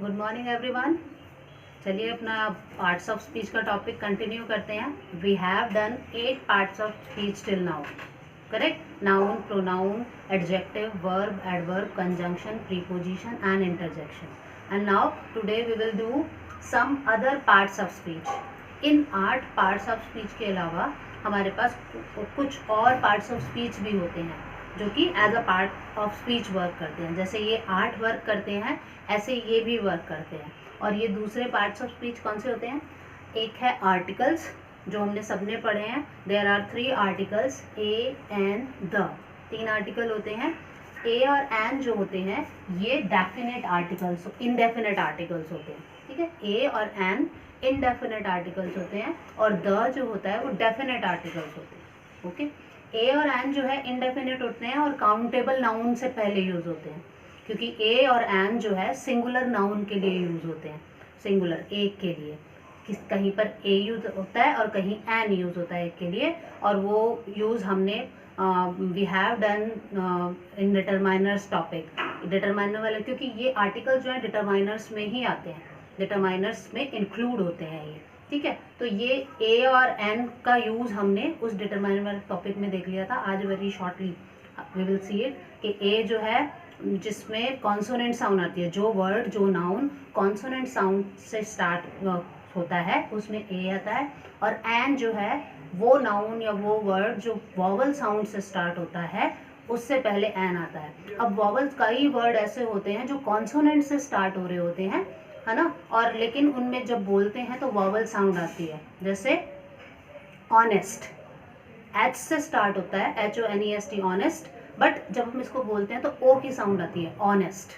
Good morning everyone. चलिए अपना parts of speech का टॉपिक कंटिन्यू करते हैं। We have done 8 parts of speech till now, correct. Noun, pronoun, adjective, verb, adverb, conjunction, preposition and interjection. And now today we will do some other parts of speech. इन 8 parts of speech के अलावा हमारे पास कुछ और parts of speech भी होते हैं जो कि as a part of speech work करते हैं। जैसे ये 8 वर्क करते हैं, ऐसे ये भी वर्क करते हैं। और ये दूसरे पार्ट्स ऑफ स्पीच कौन से होते हैं? एक है आर्टिकल्स, जो हमने सबने पढ़े हैं। There are 3 articles, a, an, the. 3 article होते हैं। ए और एन जो होते हैं ये डेफिनेट आर्टिकल्स, इनडेफिनेट आर्टिकल्स होते हैं, ठीक है। ए और एन इनडेफिनेट आर्टिकल्स होते हैं और द जो होता है वो डेफिनेट आर्टिकल्स होते हैं, ओके। ए और एन जो है इनडेफिनेट होते हैं और काउंटेबल नाउन से पहले यूज होते हैं, क्योंकि ए और एन जो है सिंगुलर नाउन के लिए यूज होते हैं। सिंगुलर एक के लिए कहीं पर ए यूज होता है और कहीं एन यूज होता है एक के लिए। और वो यूज हमने we have done in determiners topic. Determiner वाले, क्योंकि ये आर्टिकल जो है डिटरमाइनर्स में ही आते हैं, डिटरमाइनर्स में इंक्लूड होते हैं ये, ठीक है। तो ये ए और एन का यूज हमने उस डिटरमाइनर वाले टॉपिक में देख लिया था। आज very shortly we will see it कि ए जो है जिसमें कॉन्सोनेंट साउंड आती है, जो वर्ड जो नाउन कॉन्सोनेंट साउंड से स्टार्ट होता है उसमें ए आता है। और एन जो है वो नाउन या वो वर्ड जो वॉवल साउंड से स्टार्ट होता है उससे पहले एन आता है। अब वॉवल्स, कई वर्ड ऐसे होते हैं जो कॉन्सोनेंट से स्टार्ट हो रहे होते हैं, है ना, और लेकिन उनमें जब बोलते हैं तो वॉवल साउंड आती है। जैसे ऑनेस्ट, एच से स्टार्ट होता है, HONEST, ऑनेस्ट, बट जब हम इसको बोलते हैं तो ओ की साउंड आती है, ऑनेस्ट,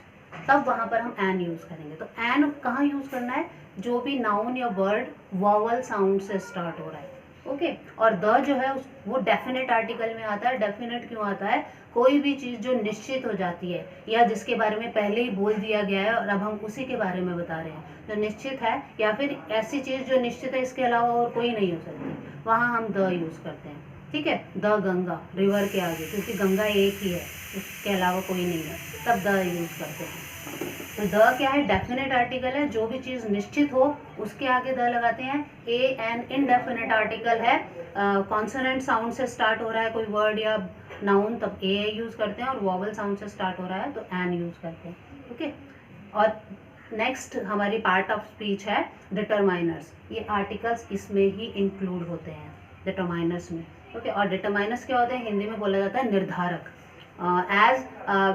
तब वहां पर हम एन यूज करेंगे। तो एन कहाँ यूज करना है? जो भी नाउन या वर्ड वॉवल साउंड से स्टार्ट हो रहा है, ओके। और द जो है वो डेफिनेट आर्टिकल में आता है। डेफिनेट क्यों आता है? कोई भी चीज जो निश्चित हो जाती है या जिसके बारे में पहले ही बोल दिया गया है और अब हम उसी के बारे में बता रहे हैं, जो निश्चित है, या फिर ऐसी चीज जो निश्चित है इसके अलावा और कोई नहीं हो सकती, वहां हम द यूज करते हैं, ठीक है। द गंगा, रिवर के आगे, क्योंकि गंगा एक ही है, उसके अलावा कोई नहीं है, तब द यूज करते हैं। तो द क्या है? डेफिनेट आर्टिकल है। जो भी चीज निश्चित हो उसके आगे द लगाते हैं। ए एन इनडेफिनेट आर्टिकल है, कॉन्सोनेंट साउंड से स्टार्ट हो रहा है कोई वर्ड या नाउन, तब ए यूज करते हैं। और वॉवल साउंड से स्टार्ट हो रहा है तो एन यूज करते हैं, ओके। और नेक्स्ट हमारी पार्ट ऑफ स्पीच है डिटरमाइनर्स। ये आर्टिकल्स इसमें ही इंक्लूड होते हैं, डिटरमाइनर्स में, ओके। और डिटरमाइनर्स क्या होते हैं? हिंदी में बोला जाता है निर्धारक। As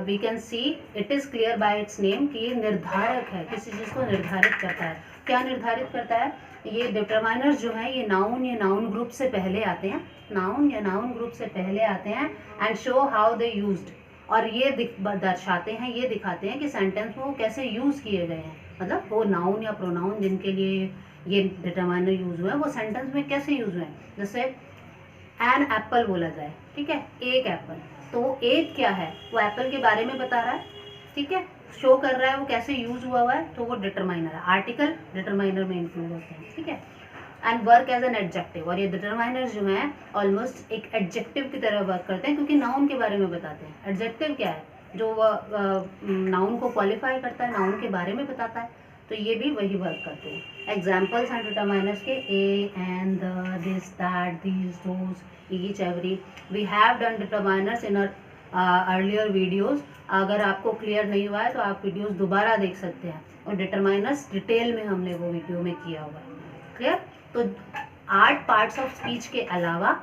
we can see it is clear by its name कि ये निर्धारक है, किसी चीज को निर्धारित करता है। क्या निर्धारित करता है? ये डिटरमाइनर्स जो है ये नाउन या नाउन ग्रुप से पहले आते हैं, नाउन या नाउन ग्रुप से पहले आते हैं। And show how they used, और ये दर्शाते हैं, ये दिखाते हैं कि सेंटेंस में वो कैसे यूज किए गए हैं। मतलब वो नाउन या प्रोनाउन जिनके लिए ये डिटरमाइनर यूज हुए हैं वो सेंटेंस में कैसे यूज हुए हैं। जैसे एन एप्पल बोला जाए, ठीक है, एक एप्पल, तो एक क्या है? वो एप्पल के बारे में बता रहा है, ठीक है, शो कर रहा है वो कैसे यूज हुआ है, तो वो डिटरमाइनर है। आर्टिकल डिटरमाइनर में इंक्लूड होते हैं, ठीक है। And work as an adjective, और ये डिटरमाइनर जो है ऑलमोस्ट एक एडजेक्टिव की तरह वर्क करते हैं, क्योंकि नाउन के बारे में बताते हैं। एडजेक्टिव क्या है? जो नाउन को क्वालिफाई करता है, नाउन के बारे में बताता है, तो ये भी वही वर्क करते हैं। एग्जाम्पल्स हैं डिटरमाइनर्स के, a and the, this, that, these, those, each, every. We have done determiners in earlier videos. अगर आपको क्लियर नहीं हुआ है तो आप वीडियोस दोबारा देख सकते हैं, और डिटरमाइनर्स डिटेल में हमने वो वीडियो में किया हुआ है, क्लियर। तो 8 पार्ट्स ऑफ स्पीच के अलावा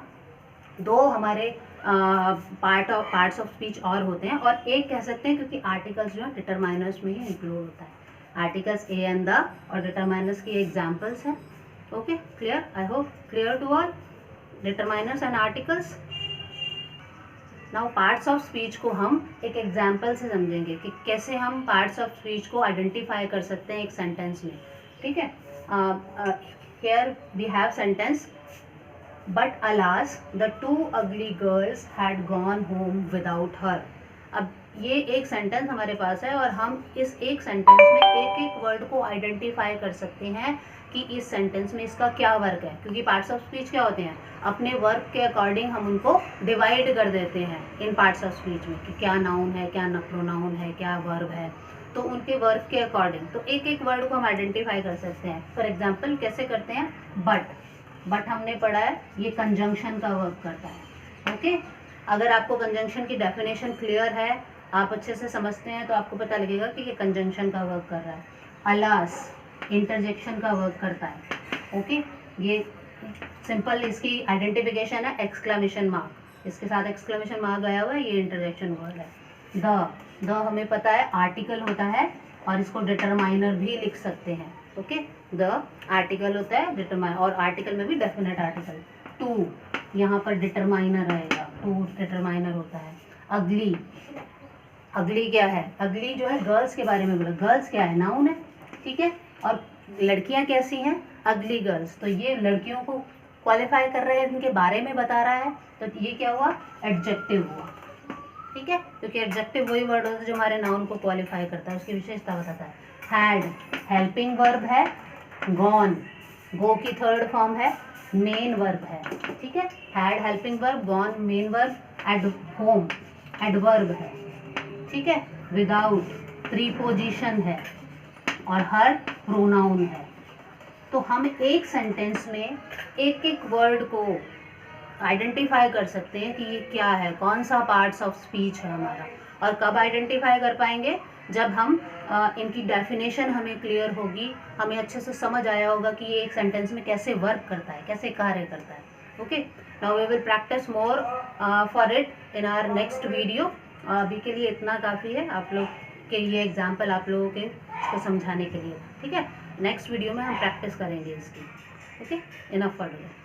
2 हमारे पार्ट्स ऑफ स्पीच और होते हैं, और एक कह सकते हैं क्योंकि आर्टिकल्स जो है डिटरमाइनर्स में ही इंक्लूड होता है। आर्टिकल्स ए एंड द और डिटरमाइनर्स की एग्जांपल्स हैं, okay, clear. I hope clear to all determiners and articles. Now parts of speech को हम एक एग्जाम्पल से समझेंगे कि कैसे हम पार्ट्स ऑफ स्पीच को आइडेंटिफाई कर सकते हैं एक सेंटेंस में, ठीक है। Here we have sentence, but alas the 2 ugly girls had gone home without her। अब ये एक सेंटेंस हमारे पास है और हम इस एक सेंटेंस में एक एक वर्ड को आइडेंटिफाई कर सकते हैं कि इस सेंटेंस में इसका क्या वर्क है, क्योंकि पार्ट्स ऑफ स्पीच क्या होते हैं? अपने वर्क के अकॉर्डिंग हम उनको डिवाइड कर देते हैं इन पार्ट्स ऑफ स्पीच में, कि क्या नाउन है, क्या प्रोनाउन है, क्या वर्ब है, तो उनके वर्क के अकॉर्डिंग तो एक एक वर्ड को हम आइडेंटिफाई कर सकते हैं। फॉर एग्जाम्पल कैसे करते हैं, बट हमने पढ़ा है ये कंजंक्शन का वर्क करता है। ओके, अगर आपको कंजंक्शन की डेफिनेशन क्लियर है, आप अच्छे से समझते हैं, तो आपको पता लगेगा कि ये कंजंक्शन का वर्क कर रहा है। अलास इंटरजेक्शन का वर्क करता है। ओके, ये सिंपल इसकी आइडेंटिफिकेशन है एक्सक्लेमेशन मार्क, इसके साथ एक्सक्लेमेशन मार्क गया हुआ है, ये इंटरजेक्शन वर्ड है। द हमें पता है आर्टिकल होता है और इसको डिटरमाइनर भी लिख सकते हैं। ओके, द आर्टिकल होता है डिटरमाइनर, और आर्टिकल में भी डेफिनेट आर्टिकल। टू यहाँ पर डिटरमाइनर रहेगा, टू डिटरमाइनर होता है। अगली, अगली क्या है, अगली जो है गर्ल्स के बारे में बोला, गर्ल्स क्या है, नाउन है, ठीक है, और लड़कियां कैसी हैं, अगली गर्ल्स, तो ये लड़कियों को क्वालिफाई कर रहे हैं, इनके बारे में बता रहा है, तो ये क्या हुआ, एडजेक्टिव हुआ, ठीक है, क्योंकि एडजेक्टिव वही वर्ड होता है जो हमारे नाउन को क्वालिफाई करता है, उसकी विशेषता बताता है। हैड हेल्पिंग वर्ब है, गॉन गो की थर्ड फॉर्म है, मेन वर्ब है, ठीक है, had helping verb, gone main verb, at home adverb है, ठीक है, विदाउट प्रीपोजिशन है, और हर प्रोनाउन है। तो हम एक सेंटेंस में एक एक वर्ड को आइडेंटिफाई कर सकते हैं कि ये क्या है, कौन सा पार्ट्स ऑफ स्पीच है हमारा। और कब आइडेंटिफाई कर पाएंगे, जब हम इनकी डेफिनेशन हमें क्लियर होगी, हमें अच्छे से समझ आया होगा कि ये एक सेंटेंस में कैसे वर्क करता है, कैसे कार्य करता है। Okay, now we will practice more for it in our next video. अभी के लिए इतना काफ़ी है आप लोग के लिए, एग्जाम्पल आप लोगों के को समझाने के लिए, ठीक है। नेक्स्ट वीडियो में हम प्रैक्टिस करेंगे इसकी। Okay, enough for today.